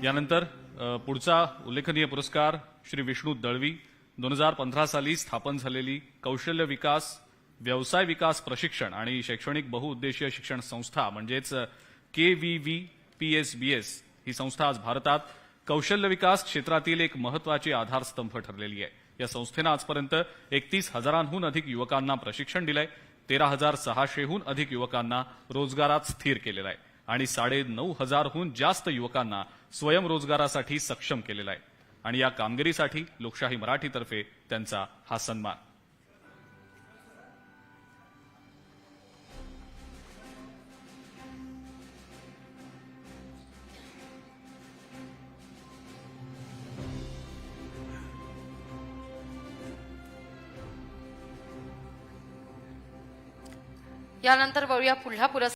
यानंतर पुढचा उल्लेखनीय पुरस्कार श्री विष्णू दळवी 2015 साली स्थापन झालेली कौशल्य विकास व्यवसाय विकास प्रशिक्षण आणि शैक्षणिक बहुउद्देशीय शिक्षण संस्था म्हणजेच KVVPSBS ही संस्था आज भारतात कौशल्य विकास क्षेत्रातील एक महत्त्वाची आधारस्तंभ ठरलेली आहे। या संस्थेने आजपर्यंत 31,000हून अधिक युवकांना प्रशिक्षण दिलंय, 13,600हून अधिक युवकांना रोजगारात स्थिर केलेलं आहे आणि 9,500हून जास्त युवकांना स्वयंरोजगारासाठी सक्षम केलेलं आहे आणि या कामगिरीसाठी लोकशाही मराठीतर्फे त्यांचा हा सन्मान। यानंतर वळूया पुढल्या पुरस्कार